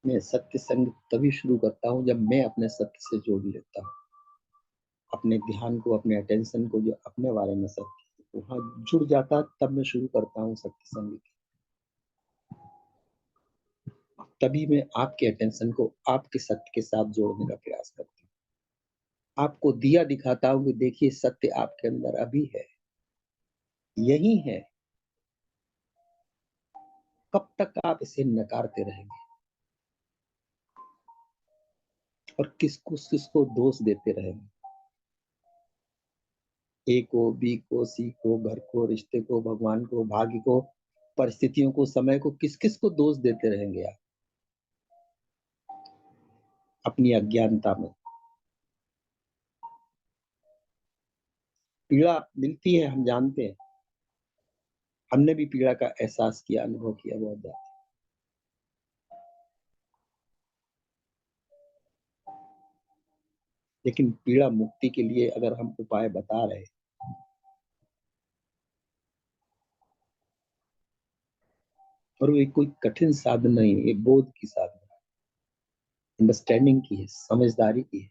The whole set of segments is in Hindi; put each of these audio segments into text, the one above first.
मैं सत्य संग तभी शुरू करता हूँ जब मैं अपने सत्य से जोड़ लेता हूँ, अपने ध्यान को, अपने अटेंशन को जो अपने बारे में सत्य वहां जुड़ जाता, तब मैं शुरू करता हूँ सत्य संग। तभी मैं आपके अटेंशन को आपके सत्य के साथ जोड़ने का प्रयास करता हूँ, आपको दिया दिखाता हूँ कि देखिए सत्य आपके अंदर अभी है, यही है। कब तक आप इसे नकारते रहेंगे और किसको किसको दोष देते रहेंगे? ए को, बी को, सी को, घर को, रिश्ते को, भगवान को, भाग्य को, परिस्थितियों को, समय को, किस किस को दोष देते रहेंगे आप अपनी अज्ञानता में? पीड़ा मिलती है, हम जानते हैं, हमने भी पीड़ा का एहसास किया, अनुभव किया बहुत ज्यादा। लेकिन पीड़ा मुक्ति के लिए अगर हम उपाय बता रहे, और वो कोई कठिन साधन नहीं है, ये बोध की साधना, अंडरस्टैंडिंग की है, समझदारी की है,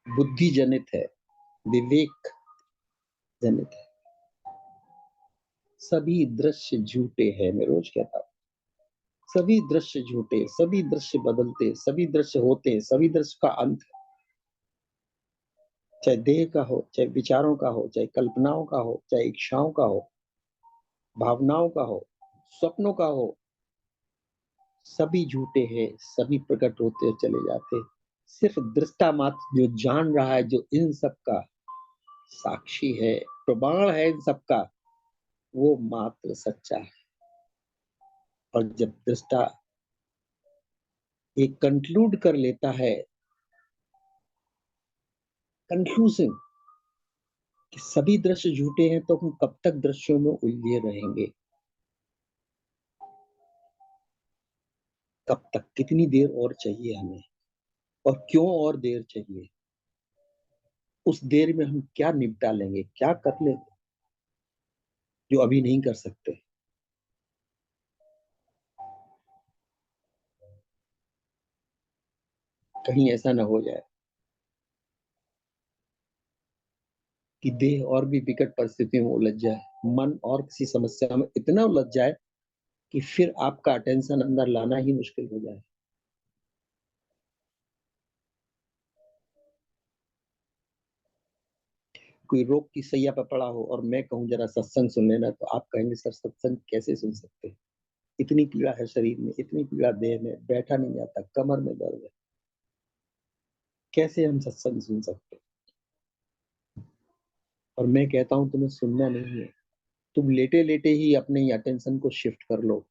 बुद्धि जनित है, विवेक जनित है। सभी दृश्य झूठे हैं, मैं रोज कहता हूँ, सभी दृश्य झूठे, सभी दृश्य बदलते, सभी दृश्य होते, सभी दृश्य का अंत है। चाहे देह का हो, चाहे विचारों का हो, चाहे कल्पनाओं का हो, चाहे इच्छाओं का हो, भावनाओं का हो, स्वप्नों का हो, सभी झूठे हैं, सभी प्रकट होते चले जाते। सिर्फ दृष्टा मात्र जो जान रहा है, जो इन सब का साक्षी है, प्रमाण है इन सब का, वो मात्र सच्चा है। और जब दृष्टा एक कंक्लूड कर लेता है, कंक्लूसिंग, कि सभी दृश्य झूठे हैं, तो हम कब तक दृश्यों में उलझे रहेंगे? कब तक? कितनी देर और चाहिए हमें, और क्यों और देर चाहिए? उस देर में हम क्या निपटा लेंगे, क्या कर लेंगे जो अभी नहीं कर सकते? कहीं ऐसा ना हो जाए कि देह और भी विकट परिस्थितियों में उलझ जाए, मन और किसी समस्या में इतना उलझ जाए कि फिर आपका अटेंशन अंदर लाना ही मुश्किल हो जाए। कोई रोग की सैया पर पड़ा हो और मैं कहूं जरा सत्संग सुन लेना, तो आप कहेंगे सर सत्संग कैसे सुन सकते हैं, इतनी पीड़ा है शरीर में, इतनी पीड़ा देह में, बैठा नहीं जाता, कमर में दर्द है, कैसे हम सत्संग सुन सकते हैं? और मैं कहता हूं तुम्हें सुनना नहीं है, तुम लेटे लेटे ही अपने अटेंशन को शिफ्ट कर लो,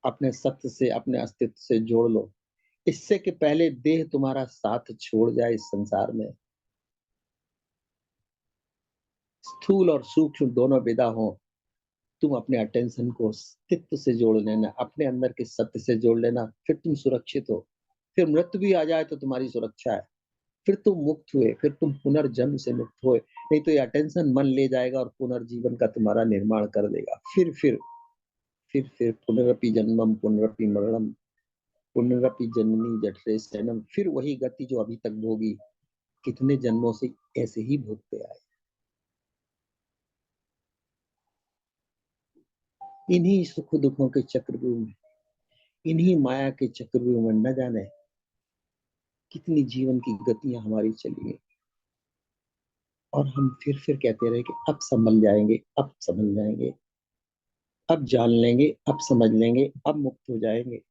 अपने सत्य से, अपने अस्तित्व से जोड़ लो, इससे कि पहले देह तुम्हारा साथ छोड़ जाए इस संसार में, स्थूल और सूक्ष्म दोनों विदा हो, तुम अपने अटेंशन को अस्तित्व से जोड़ लेना, अपने अंदर के सत्य से जोड़ लेना, फिर तुम सुरक्षित हो। फिर मृत्यु भी आ जाए तो तुम्हारी सुरक्षा है, फिर तुम मुक्त हुए, फिर तुम पुनर्जन्म से मुक्त हुए। नहीं तो ये अटेंशन मन ले जाएगा और पुनर्जीवन का तुम्हारा निर्माण कर देगा। फिर पुनरपि जन्मम पुनरपि मरणम, पुनरपि जननी जठरे शयनम, फिर वही गति जो अभी तक भोगी, कितने जन्मों से ऐसे ही भोगते आए। इन्हीं सुख दुखों के चक्रव्यूह में, इन्हीं माया के चक्रव्यूह में न जाने कितनी जीवन की गतियां हमारी चली गई, और हम फिर कहते रहे कि अब संभल जाएंगे, अब समझ जाएंगे, अब जान लेंगे, अब समझ लेंगे, अब मुक्त हो जाएंगे।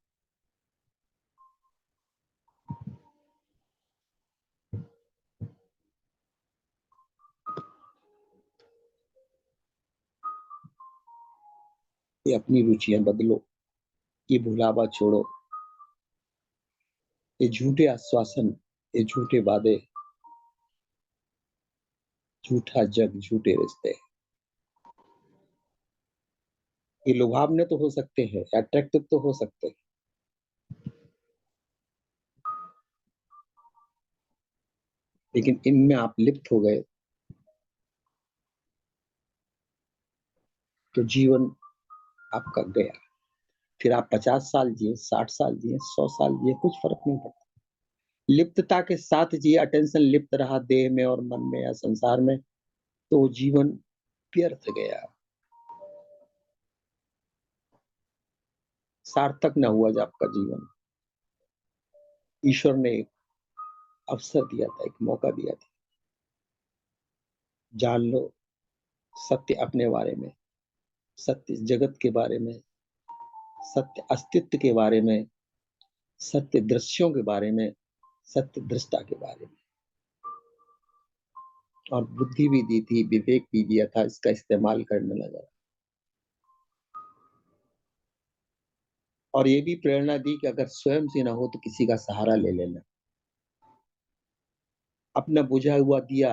ये अपनी रुचियां बदलो, ये भुलावा छोड़ो, ये झूठे आश्वासन, ये झूठे वादे, झूठा जग, झूठे रिश्ते, ये लुभावने तो हो सकते हैं, अट्रैक्टिव तो हो सकते हैं, लेकिन इनमें आप लिप्त हो गए तो जीवन आपका गया। फिर आप 50 साल जिए, 60 साल जिए, 100 साल जिए, कुछ फर्क नहीं पड़ता। लिप्तता के साथ जिए, अटेंशन लिप्त रहा देह में और मन में या संसार में, तो जीवन व्यर्थ गया, सार्थक न हुआ जब आपका जीवन। ईश्वर ने एक अवसर दिया था, एक मौका दिया था, जान लो सत्य अपने बारे में, सत्य जगत के बारे में, सत्य अस्तित्व के बारे में, सत्य दृश्यों के बारे में, सत्य दृष्टा के बारे में। और बुद्धि भी दी थी, विवेक भी दिया था, इसका इस्तेमाल करने लगा। और ये भी प्रेरणा दी कि अगर स्वयं से ना हो तो किसी का सहारा ले लेना। अपना बुझा हुआ दिया,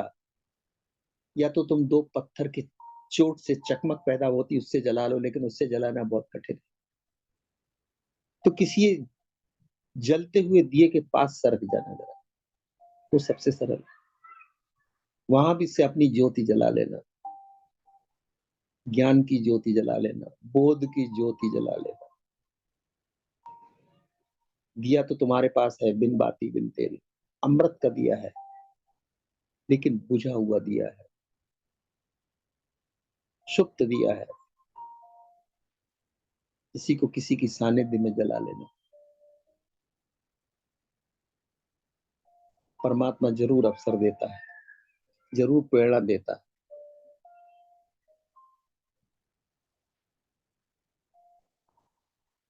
या तो तुम दो पत्थर की चोट से चकमक पैदा होती, उससे जला लो, लेकिन उससे जलाना बहुत कठिन है। तो किसी जलते हुए दिए के पास सरक जाना जरा, वो सबसे सरल। वहां भी से अपनी ज्योति जला लेना, ज्ञान की ज्योति जला लेना, बोध की ज्योति जला लेना। दिया तो तुम्हारे पास है, बिन बाती बिन तेल, अमृत का दिया है, लेकिन बुझा हुआ दिया है, सुप्त दिया है। किसी को किसी की सानिध्य में जला लेना। परमात्मा जरूर अवसर देता है, जरूर प्रेरणा देता है।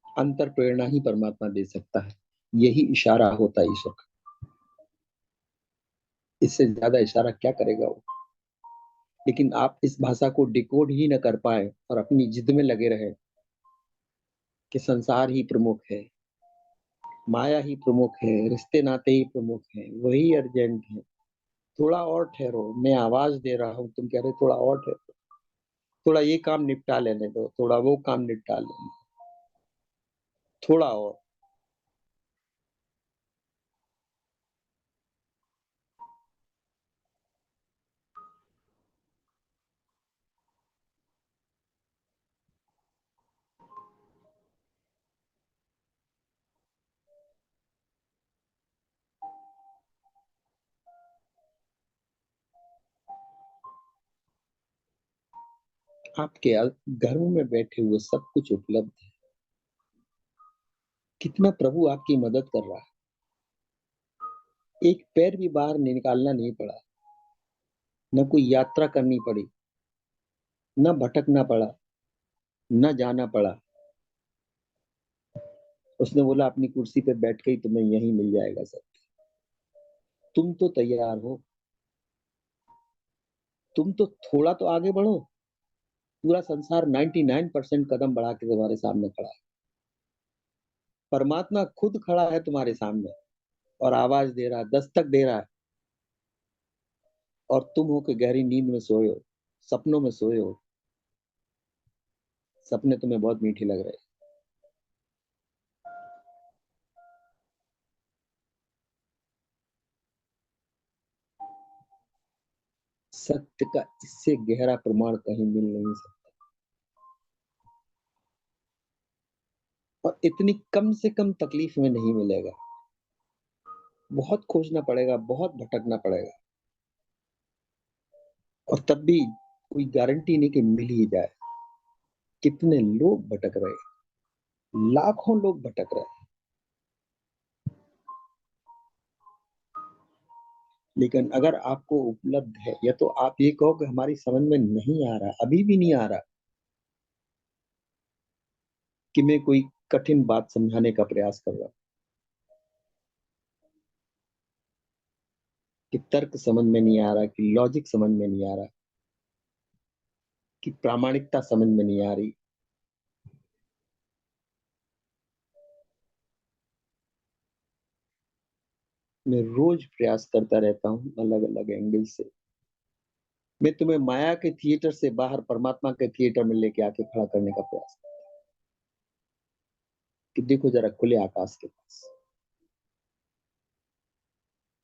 अंतर प्रेरणा ही परमात्मा दे सकता है, यही इशारा होता है ईश्वर का। इससे ज्यादा इशारा क्या करेगा वो। लेकिन आप इस भाषा को डिकोड ही न कर पाए और अपनी जिद में लगे रहे कि संसार ही प्रमुख है, माया ही प्रमुख है, रिश्ते नाते ही प्रमुख है, वही अर्जेंट है। थोड़ा और ठहरो, मैं आवाज दे रहा हूं, तुम कह रहे थोड़ा और ठहरो, थोड़ा ये काम निपटा लेने दो, थोड़ा वो काम निपटा लेने दो, थोड़ा और। आपके घरों में बैठे हुए सब कुछ उपलब्ध है। कितना प्रभु आपकी मदद कर रहा है। एक पैर भी बाहर निकालना नहीं पड़ा, न कोई यात्रा करनी पड़ी, न भटकना पड़ा, न जाना पड़ा। उसने बोला अपनी कुर्सी पे बैठ के ही तुम्हें यही मिल जाएगा सब। तुम तो तैयार हो, तुम तो थोड़ा तो आगे बढ़ो। पूरा संसार 99% कदम बढ़ा के तुम्हारे सामने खड़ा है। परमात्मा खुद खड़ा है तुम्हारे सामने और आवाज दे रहा है, दस्तक दे रहा है। और तुम हो के गहरी नींद में सोए हो, सपनों में सोए हो। सपने तुम्हें बहुत मीठे लग रहे हैं। सत्य का इससे गहरा प्रमाण कहीं मिल नहीं सकता। और इतनी कम से कम तकलीफ में नहीं मिलेगा। बहुत खोजना पड़ेगा, बहुत भटकना पड़ेगा। और तब भी कोई गारंटी नहीं कि मिल ही जाए। कितने लोग भटक रहे हैं, लाखों लोग भटक रहे हैं। लेकिन अगर आपको उपलब्ध है, या तो आप ये कहो कि हमारी समझ में नहीं आ रहा, अभी भी नहीं आ रहा, कि मैं कोई कठिन बात समझाने का प्रयास कर रहा हूं, कि तर्क समझ में नहीं आ रहा, कि लॉजिक समझ में नहीं आ रहा, कि प्रामाणिकता समझ में नहीं आ रही। मैं रोज प्रयास करता रहता हूँ अलग अलग एंगल से। मैं तुम्हें माया के थिएटर से बाहर परमात्मा के थिएटर में लेके आके खड़ा करने का प्रयास करता हूं, कि देखो जरा खुले आकाश के पास,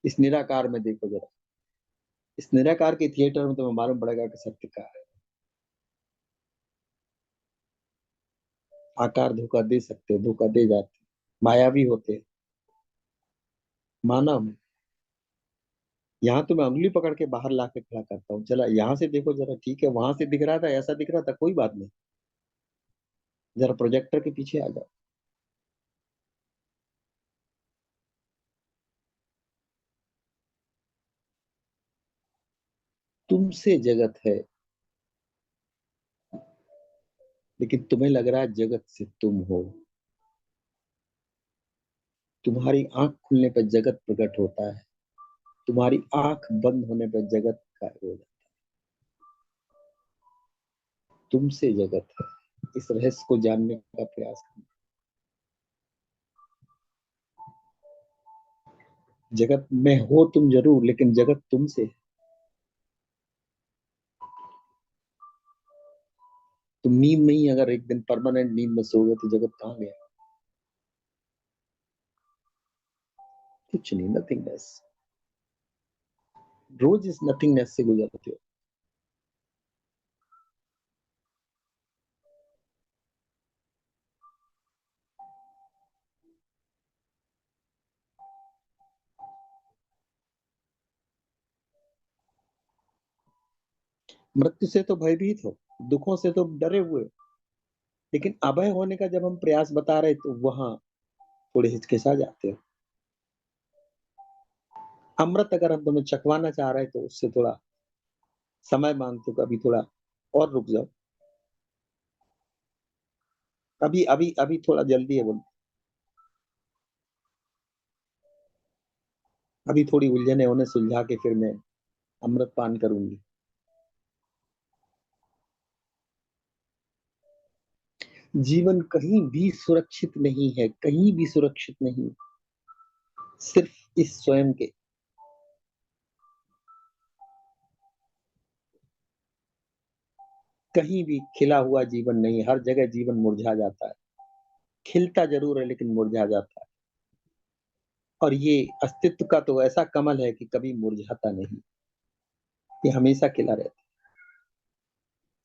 इस निराकार में देखो जरा। इस निराकार के थिएटर में तुम्हें मालूम पड़ेगा कि सत्य का है। आकार धोखा दे सकते, धोखा दे जाते, मायावी होते। माना मैं, यहाँ तो मैं उंगली पकड़ के बाहर ला के खड़ा करता हूँ, चला यहाँ से देखो जरा, ठीक है वहां से दिख रहा था, ऐसा दिख रहा था, कोई बात नहीं, जरा प्रोजेक्टर के पीछे आ जाओ। तुमसे जगत है, लेकिन तुम्हें लग रहा है जगत से तुम हो। तुम्हारी आंख खुलने पर जगत प्रकट होता है, तुम्हारी आंख बंद होने पर जगत गायब हो जाता है। तुमसे जगत है, इस रहस्य को जानने का प्रयास करना। जगत में हो तुम जरूर, लेकिन जगत तुमसे है। तुम नींद में ही अगर एक दिन परमानेंट नींद में सोओगे तो जगत कहाँ गया? कुछ नहीं, नथिंगनेस। रोज इस नथिंगनेस से गुजरते हो। मृत्यु से तो भयभीत हो, दुखों से तो डरे हुए हो, लेकिन अभय होने का जब हम प्रयास बता रहे तो वहां थोड़े हिचकिचा जाते हो। अमृत अगर हम तुम्हें चखवाना चाह रहे हैं तो उससे थोड़ा समय मांगते हो, अभी थोड़ा और रुक जाओ, अभी अभी अभी थोड़ा जल्दी है बोल, अभी थोड़ी उलझने उन्हें सुलझा के फिर मैं अमृत पान करूंगी। जीवन कहीं भी सुरक्षित नहीं है, कहीं भी सुरक्षित नहीं, सिर्फ इस स्वयं के। कहीं भी खिला हुआ जीवन नहीं, हर जगह जीवन मुरझा जाता है। खिलता जरूर है लेकिन मुरझा जाता है। और ये अस्तित्व का तो ऐसा कमल है कि कभी मुरझाता नहीं, ये हमेशा खिला रहता है।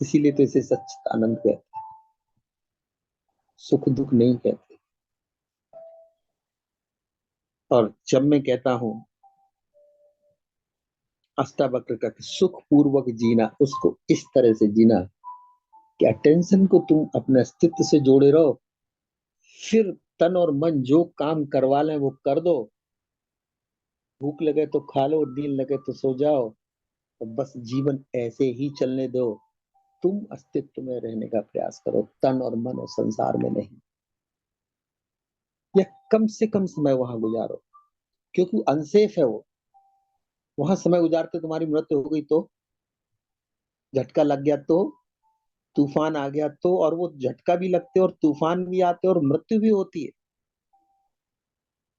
इसीलिए तो इसे सच्चिदानंद कहते हैं, सुख दुख नहीं कहते। और जब मैं कहता हूं अष्टावक्र का कि सुख पूर्वक जीना, उसको इस तरह से जीना कि अटेंशन को तुम अपने अस्तित्व से जोड़े रहो, फिर तन और मन जो काम करवा लें वो कर दो। भूख लगे तो खा लो, नींद लगे तो सो जाओ, और बस जीवन ऐसे ही चलने दो। तुम अस्तित्व में रहने का प्रयास करो, तन और मन और संसार में नहीं। या कम से कम समय वहां गुजारो, क्योंकि अनसेफ है वो। वहां समय गुजारते तुम्हारी मृत्यु हो गई तो, झटका लग गया तो, तूफान आ गया तो, और वो झटका भी लगते और तूफान भी आते और मृत्यु भी होती है।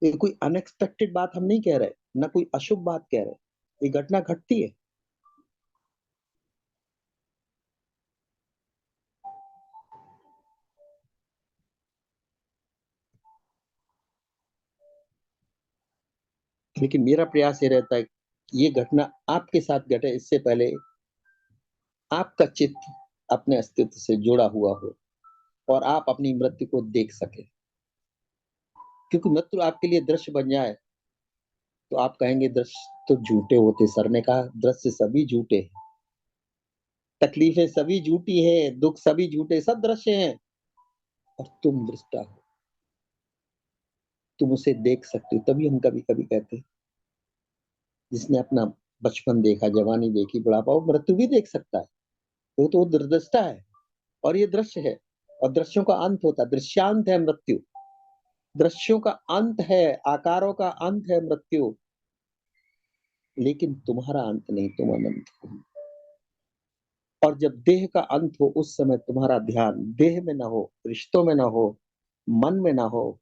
ये कोई अनएक्सपेक्टेड बात हम नहीं कह रहे, ना कोई अशुभ बात कह रहे, ये घटना घटती है। लेकिन मेरा प्रयास ये रहता है कि ये घटना आपके साथ घटे इससे पहले आपका चित्त अपने अस्तित्व से जुड़ा हुआ हो और आप अपनी मृत्यु को देख सके। क्योंकि मृत्यु आपके लिए दृश्य बन जाए तो आप कहेंगे दृश्य तो झूठे होते, सर ने कहा दृश्य सभी झूठे हैं, तकलीफें सभी झूठी है, दुख सभी झूठे, सब दृश्य हैं, और तुम दृष्टा हो, तुम उसे देख सकते हो। तभी हम कभी कभी कहते हैं जिसने अपना बचपन देखा, जवानी देखी, बुढ़ापा, वो मृत्यु भी देख सकता है। वो तो दृष्टा है और ये दृश्य है, और दृश्यों का अंत होता है, दृश्यांत है मृत्यु। दृश्यों का अंत है, आकारों का अंत है मृत्यु, लेकिन तुम्हारा अंत नहीं, तुम अनंत हो। और जब देह का अंत हो उस समय तुम्हारा ध्यान देह में ना हो, रिश्तों में ना हो, मन में ना हो,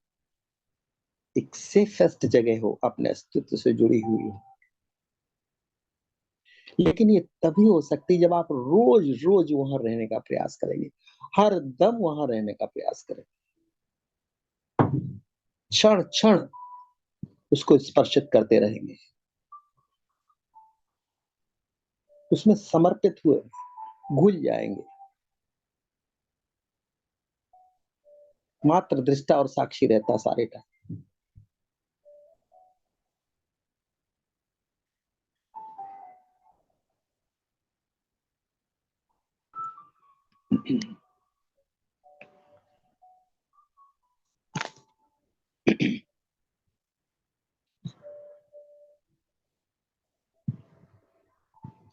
एक सेफेस्ट जगह हो, अपने अस्तित्व से जुड़ी हुई हो। लेकिन ये तभी हो सकती है जब आप रोज रोज वहां रहने का प्रयास करेंगे, हर दम वहां रहने का प्रयास करें, क्षण क्षण उसको स्पर्शित करते रहेंगे, उसमें समर्पित हुए घुल जाएंगे। मात्र दृष्टा और साक्षी रहता सारे टाइम।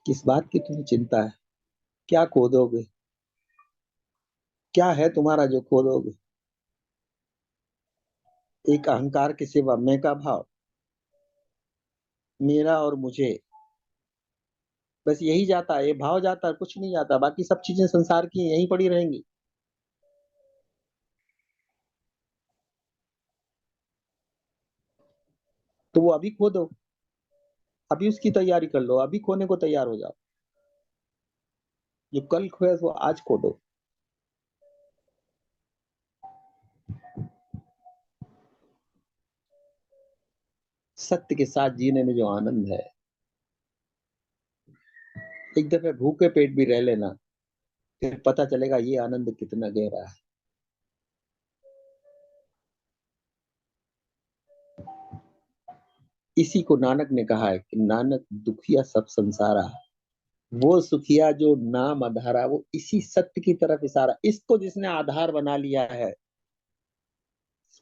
किस बात की तुम्हें चिंता है? क्या खोदोगे? क्या है तुम्हारा जो खोदोगे? एक अहंकार के सिवा मैं का भाव, मेरा और मुझे, बस यही जाता है, ये भाव जाता है, कुछ नहीं जाता। बाकी सब चीजें संसार की यहीं पड़ी रहेंगी। तो वो अभी खो दो, अभी उसकी तैयारी कर लो, अभी खोने को तैयार हो जाओ। जो कल खोए वो आज खो दो। सत्य के साथ जीने में जो आनंद है, एक दफे भूखे पेट भी रह लेना, फिर पता चलेगा ये आनंद कितना गहरा है। इसी को नानक ने कहा है कि नानक दुखिया सब संसारा, वो सुखिया जो नाम आधारा, वो इसी सत्य की तरफ इशारा। इसको जिसने आधार बना लिया है,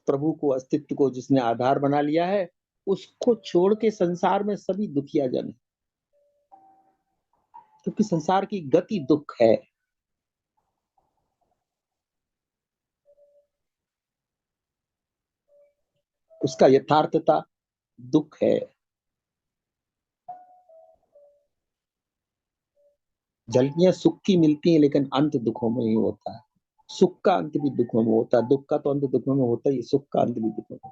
प्रभु को, अस्तित्व को जिसने आधार बना लिया है, उसको छोड़ के संसार में सभी दुखिया जन है। क्योंकि संसार की गति दुख है। उसका यथार्थता दुख है। झलकियां सुख की मिलती हैं, लेकिन अंत दुखों में ही होता है। सुख का अंत भी दुखों में होता है, दुख का तो अंत दुखों में होता ही, सुख का अंत भी दुखों में।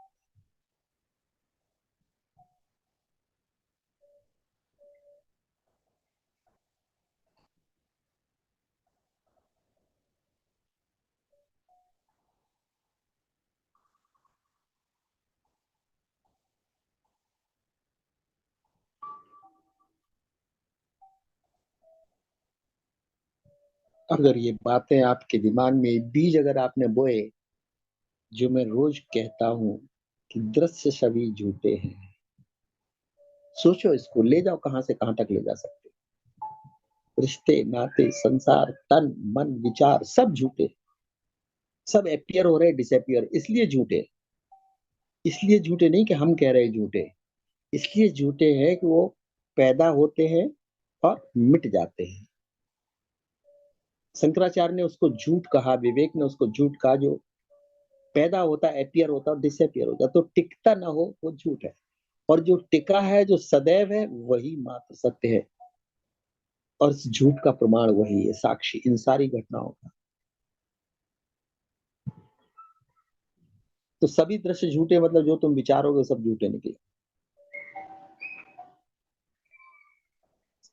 अगर ये बातें आपके दिमाग में बीज अगर आपने बोए, जो मैं रोज कहता हूं कि दृश्य सभी झूठे हैं, सोचो, इसको ले जाओ, कहां से कहां तक ले जा सकते। रिश्ते, नाते, संसार, तन, मन, विचार सब झूठे। सब एपियर हो रहे, डिसएपियर। इसलिए झूठे, इसलिए झूठे नहीं कि हम कह रहे हैं झूठे, इसलिए झूठे हैं कि वो पैदा होते हैं और मिट जाते हैं। शंकराचार्य ने उसको झूठ कहा, विवेक ने उसको झूठ कहा। जो पैदा होता है, एपियर होता है और डिसएपियर होता है, तो टिकता ना हो वो झूठ है। और जो टिका है, जो सदैव है, वही मात्र सत्य है। और इस झूठ का प्रमाण वही है, साक्षी इन सारी घटनाओं का। तो सभी दृश्य झूठे, मतलब जो तुम विचारोगे सब झूठे निकले।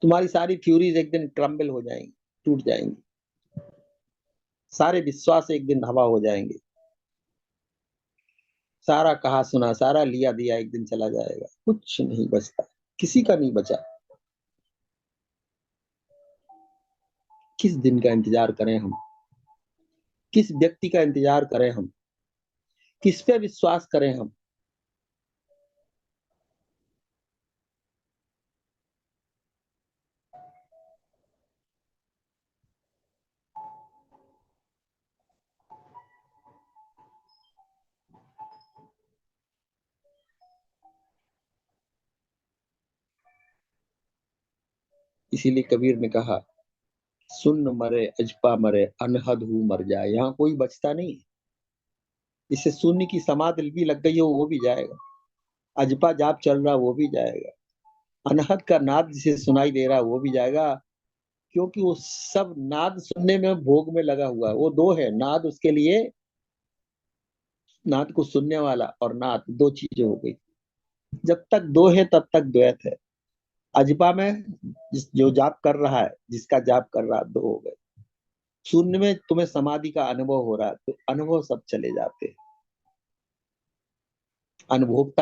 तुम्हारी सारी थ्योरीज एक दिन क्रम्बल हो जाएंगी, टूट जाएंगी। सारे विश्वास एक दिन हवा हो जाएंगे। सारा कहा सुना, सारा लिया दिया एक दिन चला जाएगा, कुछ नहीं बचता, किसी का नहीं बचा। किस दिन का इंतजार करें हम? किस व्यक्ति का इंतजार करें हम? किस पे विश्वास करें हम? इसीलिए कबीर ने कहा, सुन मरे अजपा मरे, अनहद हूं मर जाए। यहाँ कोई बचता नहीं। जिसे शून्य की समाधि भी लग गई हो वो भी जाएगा। अजपा जाप चल रहा वो भी जाएगा। अनहद का नाद जिसे सुनाई दे रहा वो भी जाएगा। क्योंकि वो सब नाद सुनने में, भोग में लगा हुआ है। वो दो है, नाद उसके लिए, नाद को सुनने वाला और नाद, दो चीजें हो गई। जब तक दो है तब तक द्वैत है। अजपा में जो जाप कर रहा है, जिसका जाप कर रहा है, दो हो गए। शून्य में तुम्हें समाधि का अनुभव हो रहा है, तो अनुभव सब चले जाते हैं। अनुभोक्ता